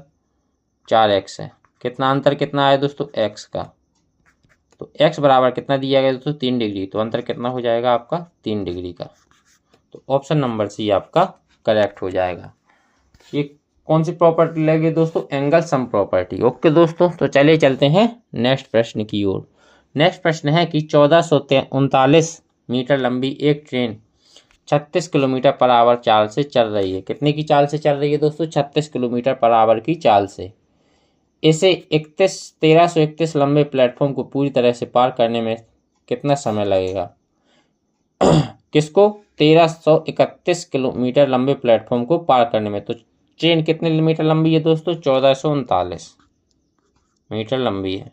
4x है। कितना अंतर कितना है दोस्तों? x का। तो x बराबर कितना दिया गया दोस्तों? 3 डिग्री। तो अंतर कितना हो जाएगा आपका? 3 डिग्री का। तो ऑप्शन नंबर सी आपका करेक्ट हो जाएगा। ये कौन सी प्रॉपर्टी लगी दोस्तों? Angle sum property. ओके दोस्तों, तो चलिए चलते हैं नेक्स्ट प्रश्न की ओर। नेक्स्ट प्रश्न है कि 1439 मीटर लंबी एक ट्रेन 36 किलोमीटर पर आवर चाल से चल रही है। कितने की चाल से चल रही है दोस्तों? 36 किलोमीटर पर आवर की चाल से। इसे 1331 लंबे प्लेटफॉर्म को पूरी तरह से पार करने में कितना समय लगेगा? किसको? 1331 किलोमीटर लंबे प्लेटफॉर्म को पार करने में। तो ट्रेन कितने मीटर लंबी है दोस्तों? 1439 मीटर लंबी है।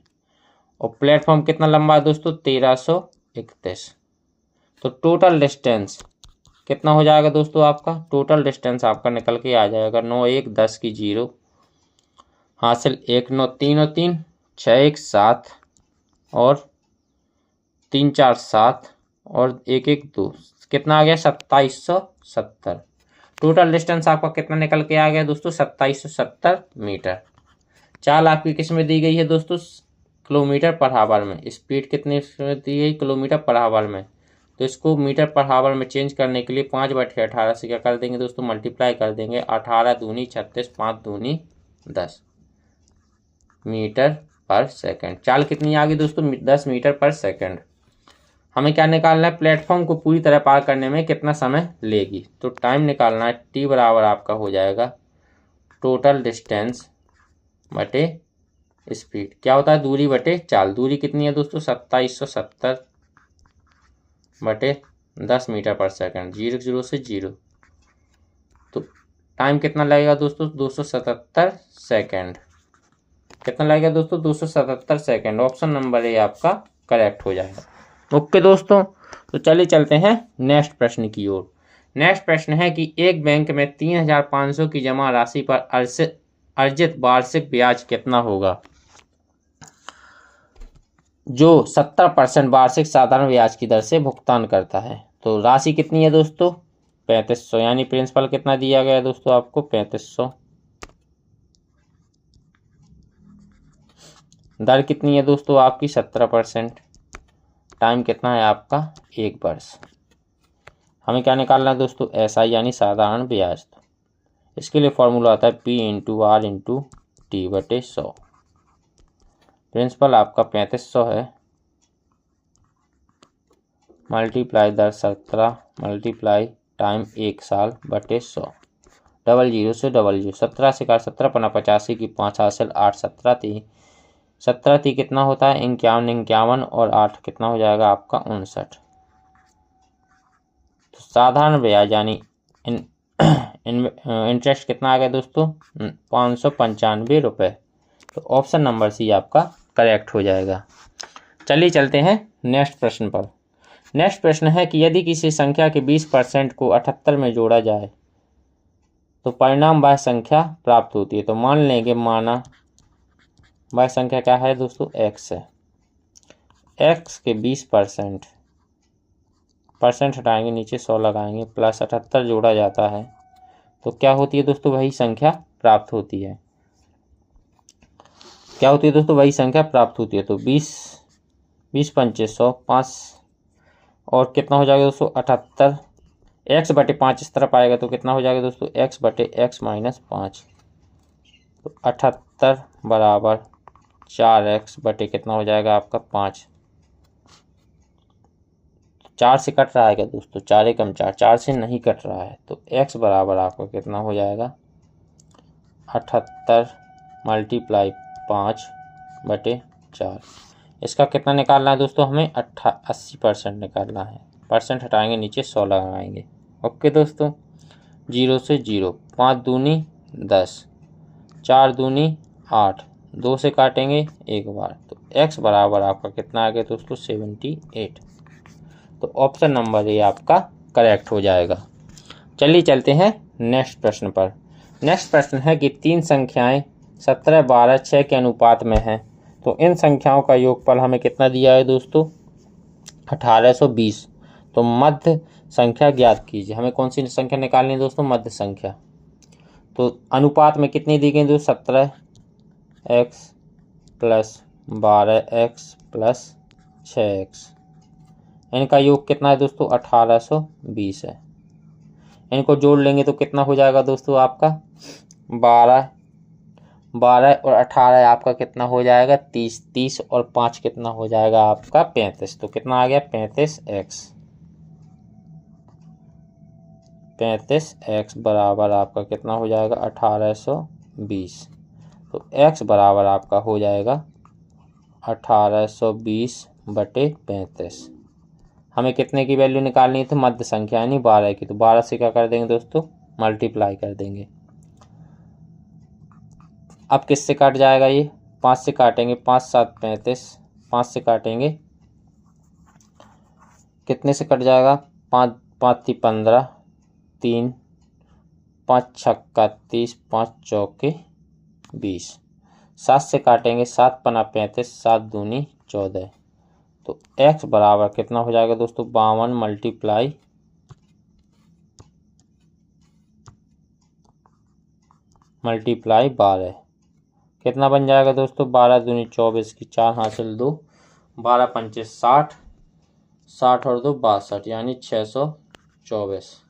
और प्लेटफॉर्म कितना लंबा है दोस्तों? 1331। तो टोटल डिस्टेंस कितना हो जाएगा दोस्तों आपका? टोटल डिस्टेंस आपका निकल के आ जाएगा 9 1 10 की 0 हासिल 1 9 3 और 3 6 1 7 और 3 4 7 और 1 1 2। कितना आ गया? 2770। टोटल डिस्टेंस आपका कितना निकल के आ गया दोस्तों? 2770 मीटर। चाल आपकी किस में दी गई है दोस्तों? किलोमीटर पर आवर में। स्पीड कितनी दी गई? किलोमीटर पर आवर में। तो इसको मीटर पर आवर में चेंज करने के लिए 5/18 से क्या कर देंगे दोस्तों? मल्टीप्लाई कर देंगे। 18 दूनी 36 5 दूनी 10 मीटर पर सेकंड। चाल कितनी आ गई दोस्तों? 10 मीटर पर सेकंड। हमें क्या निकालना है? प्लेटफॉर्म को पूरी तरह पार करने में कितना समय लेगी। तो टाइम निकालना है। टी बराबर आपका हो जाएगा टोटल डिस्टेंस बटे स्पीड। क्या होता है? दूरी बटे चाल। दूरी कितनी है दोस्तों? 2770 बटे 10 मीटर पर सेकंड। 0 से 0। तो टाइम कितना लगेगा दोस्तों? 277 सेकंड। कितना लगेगा दोस्तों? 277 सेकंड। ऑप्शन नंबर ए आपका करेक्ट हो जाएगा। ओके दोस्तों, तो चलिए चलते हैं नेक्स्ट प्रश्न की ओर। नेक्स्ट प्रश्न है कि एक बैंक में 3,500 की जमा राशि पर अर्जित वार्षिक ब्याज कितना होगा, जो 70% वार्षिक साधारण ब्याज की दर से भुगतान करता है। तो राशि कितनी है दोस्तों, 3500, यानी प्रिंसिपल कितना दिया गया है दोस्तों आपको, 3500। दर कितनी है दोस्तों आपकी, 17%। टाइम कितना है आपका, 1 वर्ष। हमें क्या निकालना है दोस्तों, SI यानी साधारण ब्याज। तो इसके लिए फॉर्मूला आता है P × R × T/100। प्रिंसिपल आपका 3500 है, मल्टीप्लाई दर 17 मल्टीप्लाई टाइम 1 साल बटे 100। 00 से 00, 17 से 17 पना 85 की 5 हासिल 8, 17 × कितना होता है 51 और 8 कितना हो जाएगा आपका 59। तो साधारण ब्याज यानी इंटरेस्ट कितना आ गया दोस्तों, 595 रुपये। तो ऑप्शन नंबर सी आपका करेक्ट हो जाएगा। चलिए चलते हैं नेक्स्ट प्रश्न पर। नेक्स्ट प्रश्न है कि यदि किसी संख्या के 20% को 78 में जोड़ा जाए तो परिणाम वह संख्या प्राप्त होती है। तो मान लेंगे, माना वह संख्या क्या है दोस्तों, x है। x के 20% हटाएंगे, नीचे 100 लगाएंगे, प्लस 78 जोड़ा जाता है तो क्या होती है दोस्तों, वही संख्या प्राप्त होती है। क्या होती है दोस्तों, वही संख्या प्राप्त होती है। तो 20 पंचे 100, 5 और कितना हो जाएगा दोस्तों 78, x बटे 5 इस तरफ आएगा तो कितना हो जाएगा दोस्तों, x बटे x माइनस 5। तो 78 बराबर 4x बटे कितना हो जाएगा आपका 5। 4 से कट रहा है क्या दोस्तों, 4 × 4, 4 से नहीं कट रहा है। तो x बराबर आपका कितना हो जाएगा 78 मल्टीप्लाई 5 बटे 4। इसका कितना निकालना है दोस्तों, हमें 80% निकालना है। परसेंट हटाएंगे, नीचे 100 लगाएंगे। ओके दोस्तों, 0 से 0, 5 दूनी 10, 4 दूनी 8, 2 से काटेंगे एक बार। तो x बराबर आपका कितना आ गया दोस्तों, 78। तो ऑप्शन नंबर ए आपका करेक्ट हो जाएगा। चलिए चलते हैं नेक्स्ट प्रश्न पर। नेक्स्ट प्रश्न है कि 3 संख्याएं 17, 12, 6 के अनुपात में हैं। तो इन संख्याओं का योगफल हमें कितना दिया है दोस्तों, 1820। तो मध्य संख्या ज्ञात कीजिए। हमें कौन सी संख्या निकालनी है दोस्तों, मध्य संख्या। तो अनुपात में कितनी दी गई दोस्तों, 17x plus 12x plus 6x। इनका योग कितना है दोस्तों, 1820 है। इनको जोड़ लेंगे तो कितना हो जाएगा दोस्तों आपका 12 और 18 आपका कितना हो जाएगा 30 और 5 कितना हो जाएगा आपका 35। तो कितना आ गया 35x बराबर आपका कितना हो जाएगा 1820। तो x बराबर आपका हो जाएगा 1820 बटे 35। हमें कितने की वैल्यू निकालनी थी, मध्य संख्या यानी 12 की। तो 12 से क्या कर देंगे दोस्तों, मल्टीप्लाई कर देंगे। अब किससे काट जाएगा ये, 5 से काटेंगे, 5 7 35, 5 से काटेंगे, कितने से कट जाएगा, 5 5 15, 3 5 छक्का 30, 5 चौके 20। 7 से काटेंगे, 7 पना 35, 7 दूनी 14। तो x बराबर कितना हो जाएगा दोस्तों 52 मल्टीप्लाई 12। कितना बन जाएगा दोस्तों, 12 दूनी 24 की 4 हासिल 2, 12 पंचे 60, 60 और 2 62, यानी 624।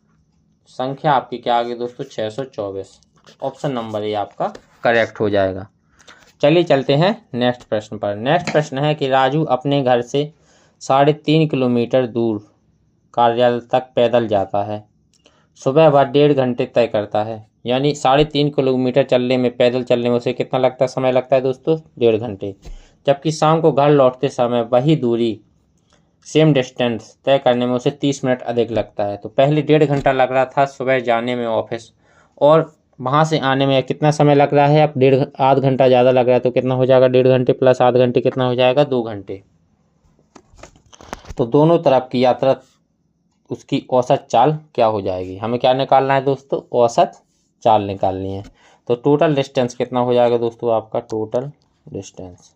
संख्या आपकी क्या आ गई दोस्तों 624। ऑप्शन नंबर ए आपका करेक्ट हो जाएगा। चलिए चलते हैं नेक्स्ट प्रश्न पर। नेक्स्ट प्रश्न है कि राजू अपने घर से 3.5 किलोमीटर दूर कार्यालय तक पैदल जाता है। सुबह वह 1.5 घंटे तय करता है, यानी 3.5 किलोमीटर चलने में, पैदल चलने में उसे कितना लगता है, समय लगता है दोस्तों 1.5 घंटे। जबकि शाम को घर लौटते समय वही दूरी, सेम डिस्टेंस तय करने में उसे 30 मिनट अधिक लगता है। तो पहले 1.5 घंटा लग रहा था सुबह जाने में ऑफिस, और वहाँ से आने में कितना समय लग रहा है, अब आध घंटा ज़्यादा लग रहा है। तो कितना हो जाएगा 1.5 घंटे प्लस आध घंटे कितना हो जाएगा 2 घंटे। तो दोनों तरफ की यात्रा उसकी औसत चाल क्या हो जाएगी। हमें क्या निकालना है दोस्तों, औसत चाल निकालनी है। तो टोटल डिस्टेंस कितना हो जाएगा दोस्तों, आपका टोटल डिस्टेंस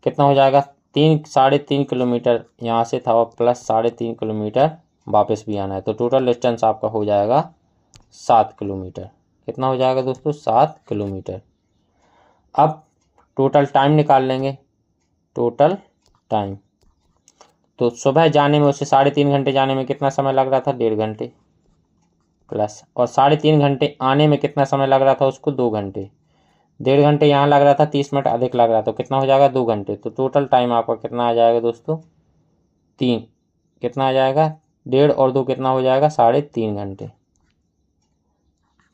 कितना हो जाएगा, 3.5 किलोमीटर यहाँ से था और प्लस 3.5 किलोमीटर वापस भी आना है। तो टोटल डिस्टेंस आपका हो जाएगा 7 किलोमीटर। कितना हो जाएगा दोस्तों, 7 किलोमीटर। अब टोटल टाइम निकाल लेंगे, टोटल टाइम। तो सुबह जाने में उसे 3.5 घंटे जाने में कितना समय लग रहा था, 1.5 घंटे प्लस, और 3.5 घंटे आने में कितना समय लग रहा था उसको, 2 घंटे। 1.5 घंटे यहाँ लग रहा था, 30 मिनट अधिक लग रहा था, तो कितना हो जाएगा, 2 घंटे। तो टोटल टाइम आपका कितना आ जाएगा दोस्तों, 3। कितना आ जाएगा, 1.5 और 2 कितना हो जाएगा, 3.5 घंटे,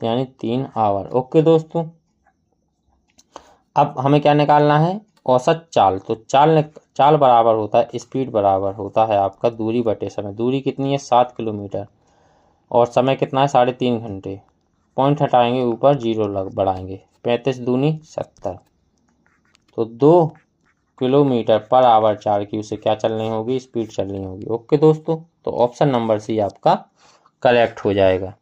यानी 3 आवर। ओके दोस्तों, अब हमें क्या निकालना है, औसत चाल। तो चाल बराबर होता है, स्पीड बराबर होता है आपका दूरी बटे समय। दूरी कितनी है, 7 किलोमीटर, और समय कितना है, 3.5 घंटे। पॉइंट हटाएंगे, ऊपर 0 बढ़ाएंगे, 35 दूनी 70। तो 2 किलोमीटर पर आवर 4 की उसे क्या चलनी होगी, स्पीड चलनी होगी। ओके दोस्तों, तो ऑप्शन नंबर सी आपका करेक्ट हो जाएगा।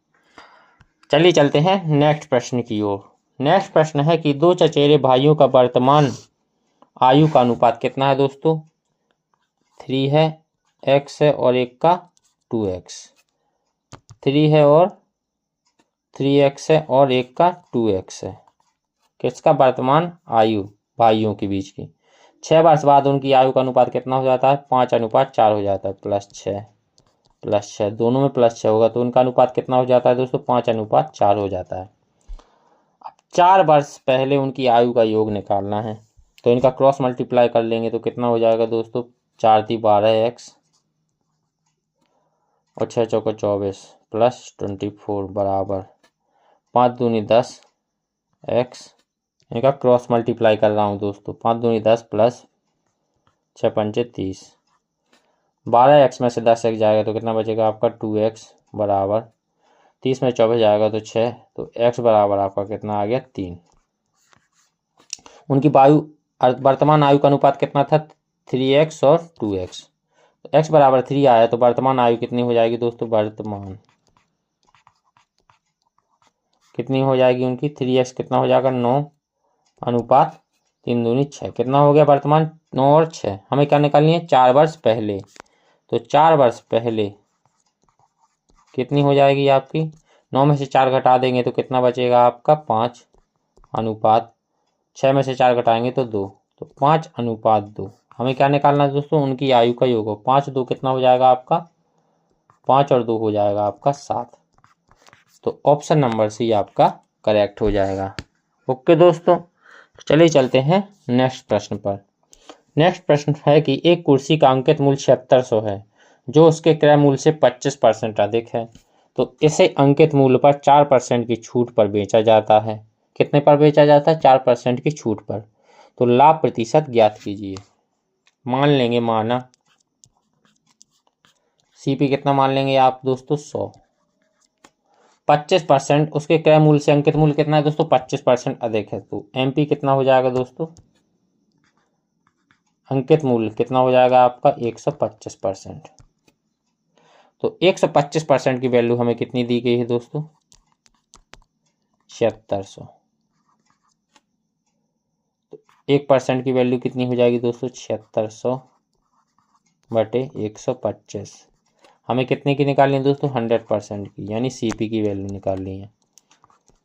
चलिए चलते हैं नेक्स्ट प्रश्न की ओर। नेक्स्ट प्रश्न है कि 2 चचेरे भाइयों का वर्तमान आयु का अनुपात कितना है दोस्तों, 3 है, x है और एक का 2x। 3 है और 3x है और एक का 2x है। किसका वर्तमान आयु, भाइयों के बीच की। 6 वर्ष बाद उनकी आयु का अनुपात कितना हो जाता है, 5:4 हो जाता है। +6 दोनों में +6 होगा, तो उनका अनुपात कितना हो जाता है दोस्तों, 5:4 हो जाता है। अब 4 वर्ष पहले उनकी आयु का योग निकालना है, तो इनका क्रॉस मल्टीप्लाई कर लेंगे तो कितना हो जाएगा दोस्तों, 4 × 12x और 6 × 4 = 24 प्लस 24 बराबर 5 दूनी 10 x। इनका क्रॉस मल्टीप्लाई कर रहा हूँ दोस्तों, 5 दूनी 10 प्लस 6 पंचे 30। 12x में से 10x जाएगा तो कितना बचेगा आपका, 2x बराबर 30 में 24 जाएगा तो 6। तो x बराबर आपका कितना आ गया, 3। उनकी वर्तमान आयु का अनुपात कितना था, 3x और 2x। तो x बराबर 3 आया, तो वर्तमान आयु कितनी हो जाएगी दोस्तों, वर्तमान कितनी हो जाएगी उनकी, 3x कितना हो जाएगा, 9:3 दूनी 6। कितना हो गया वर्तमान, 9 और 6। हमें क्या निकालनी है, 4 वर्ष पहले। तो 4 वर्ष पहले कितनी हो जाएगी आपकी, 9 में से 4 घटा देंगे तो कितना बचेगा आपका, 5:6 में से 4 घटाएंगे तो 2, तो 5:2। हमें क्या निकालना है दोस्तों, उनकी आयु का योग हो। 5 2 कितना हो जाएगा आपका, 5 और 2 हो जाएगा आपका 7। तो ऑप्शन नंबर सी आपका करेक्ट हो जाएगा। ओके दोस्तों, चलिए चलते हैं नेक्स्ट प्रश्न पर। नेक्स्ट प्रश्न है कि एक कुर्सी का अंकित मूल्य 7600 है, जो उसके क्रय मूल्य से 25% अधिक है। तो इसे अंकित मूल्य पर 4% की छूट पर बेचा जाता है। कितने पर बेचा जाता है, 4% की छूट पर। तो लाभ प्रतिशत ज्ञात कीजिए। मान लेंगे, माना सीपी कितना मान लेंगे आप दोस्तों, 100। 25% उसके क्रय मूल्य से अंकित मूल्य कितना है दोस्तों, 25% अधिक है। तो एमपी कितना हो जाएगा दोस्तों, अंकित मूल्य कितना हो जाएगा आपका, 125%। तो 125% की वैल्यू हमें कितनी दी गई है दोस्तों, 7600। तो 1% की वैल्यू कितनी हो जाएगी दोस्तों, 7600 बटे 125। हमें कितने की निकालनी है दोस्तों, 100% की, यानी सीपी की वैल्यू निकालनी है।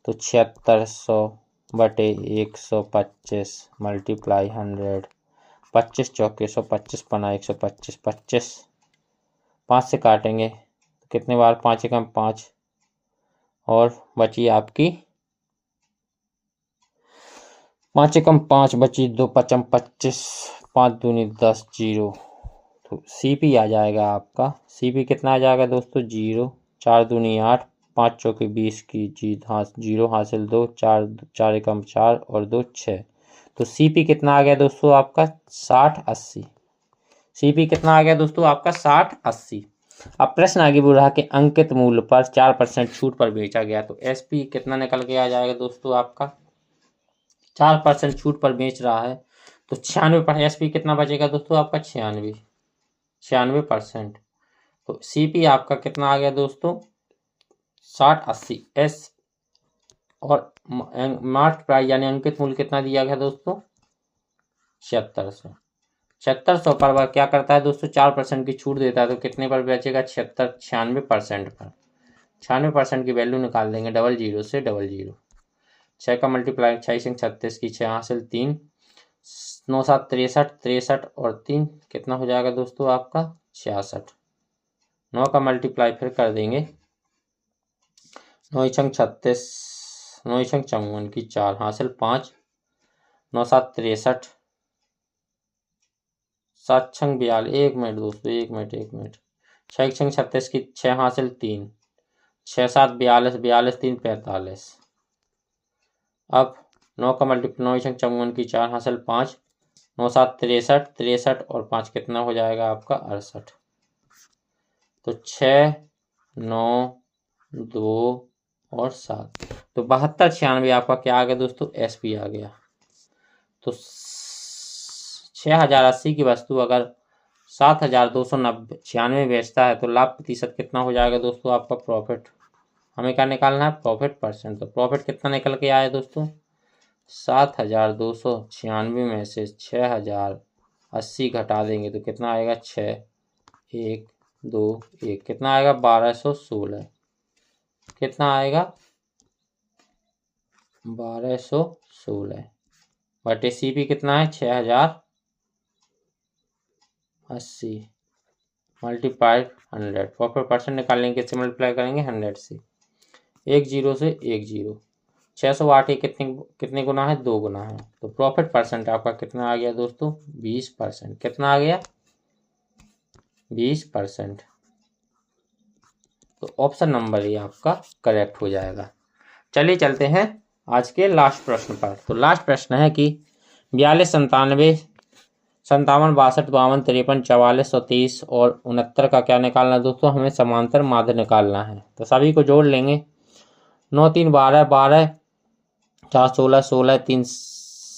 तो 7600 बटे 125 मल्टीप्लाई 100, 25 चौके 125 पना 125, 25 5 से काटेंगे तो कितने बार, 5 एकम 5, और बची आपकी 5 एकम 5 बची 2 पचम 25, 5 दूनी 10 0। तो सीपी आ जाएगा आपका, सीपी कितना आ जाएगा दोस्तों, 0। 4 दूनी 8, 5 चौके 20 की जीत, 0 हासिल 2, 4 एकम 4 और 2 6। तो सीपी कितना आ गया दोस्तों आपका, 6080। सीपी कितना आ गया दोस्तों आपका, 6080। अब प्रश्न आगे बोल रहा कि अंकित मूल्य पर 4% छूट पर बेचा गया। तो एसपी कितना निकल के आ जाएगा दोस्तों आपका, 4% छूट पर बेच रहा है तो 96 पर एसपी कितना बचेगा दोस्तों आपका, 96। 96%। तो CP आपका कितना आ गया दोस्तों 6080 S और मार्क प्राइस यानी अंकित मूल्य कितना दिया गया दोस्तों 7600। 7600 पर वह क्या करता है दोस्तों 4% की छूट देता है तो कितने पर बेचेगा 96% पर। 96% की वैल्यू निकाल देंगे 00 से 00। 6 का मल्टीप्लाई 6 सिंह 36 की 6 हासिल 3 9 7 63 63 और 3 कितना हो जाएगा दोस्तों आपका 66। 9 का मल्टीप्लाई फिर कर देंगे 9 छंग 36 9 छंग 54 की 4 हासिल 5 9 7 63 7 छंग 42 1 मिनट दोस्तों 1 मिनट 6 छंग 36 की 6 हासिल 3 6 7 42 42 3 45। अब 9 का मल्टीप्लाई 9 छंग 54 की 4 हासिल 5 9 7 63 63 और 5 कितना हो जाएगा आपका 68। तो 6 9 2 और 7 तो 72 96 आपका क्या आ गया दोस्तों SP आ गया। तो 6080 की वस्तु अगर 7296 बेचता है तो लाभ प्रतिशत कितना हो जाएगा दोस्तों आपका प्रॉफिट। हमें क्या निकालना है प्रॉफिट परसेंट। तो प्रॉफिट कितना निकल के आया दोस्तों 7296 में से 6080 घटा देंगे तो कितना आएगा 6 1 2 1 कितना आएगा 1216। कितना आएगा 1216 बटे CP कितना है 6080 मल्टीप्लाइड 100। प्रॉफिट परसेंट निकालने के से मल्टीप्लाई करेंगे 100 से 10 से 10 608 कितने गुना है 2 गुना है। तो प्रॉफिट परसेंट आपका कितना आ गया दोस्तों 20%। कितना आ गया 20%। तो ऑप्शन नंबर ये आपका करेक्ट हो जाएगा। चलिए चलते हैं आज के लास्ट प्रश्न पर। तो लास्ट प्रश्न है कि 42 97 57 62 52 53 44 और 23 और 69 का क्या निकालना है दोस्तों हमें समांतर माध्य निकालना है। तो सभी को जोड़ लेंगे 9 3 12 12 4 16 16 3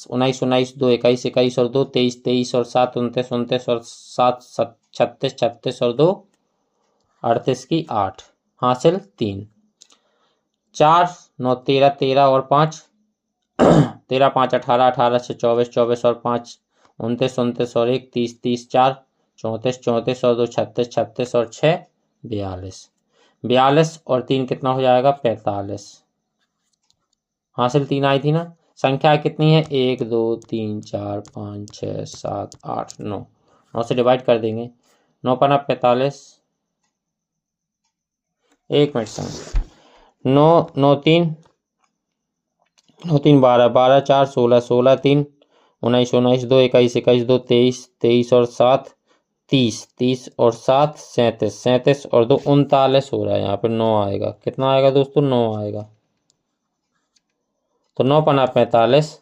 19 19 2 21 21 और 2 23 23 और 7 29 29 और 7 36 36 और 2 38 की 8 हासिल 3 4 9 13 13 और 5 13 5 18 18 से 24 24 और 5 29 29 और 1 30 30 4 34 34 और 2 36 36 और 6 42 42 और 3 कितना हो जाएगा 45 हासिल 3 आई थी ना। संख्या कितनी है 1 2 3 4 5 6 7 8 9 9 से डिवाइड कर देंगे 9 पना 45 1 मिनट संख्या 9 9 3 9 3 12 12 4 16 16 3 19 19 2 21 21 2 23 23 और 7 30 30 और 7 37 37 और 2 39 हो रहा है। यहाँ पे 9 आएगा। कितना आएगा दोस्तों 9 आएगा। तो 9 पना 45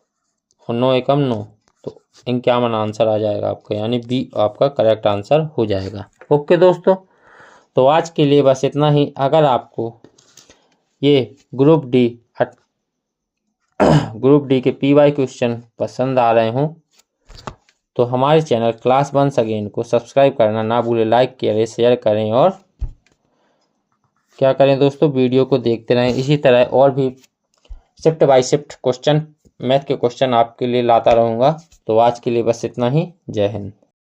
और 9 एकम 9 तो 51 आंसर आ जाएगा आपका यानी बी आपका करेक्ट आंसर हो जाएगा। ओके दोस्तों तो आज के लिए बस इतना ही। अगर आपको ये ग्रुप डी के PY क्वेश्चन पसंद आ रहे हों तो हमारे चैनल क्लास वंस अगेन को सब्सक्राइब करना ना भूलें। लाइक करें शेयर करें और क्या करें दोस्तों वीडियो को देखते रहें। इसी तरह और भी shift by shift question math के क्वेश्चन आपके लिए लाता रहूँगा। तो आज के लिए बस इतना ही। जय हिंद।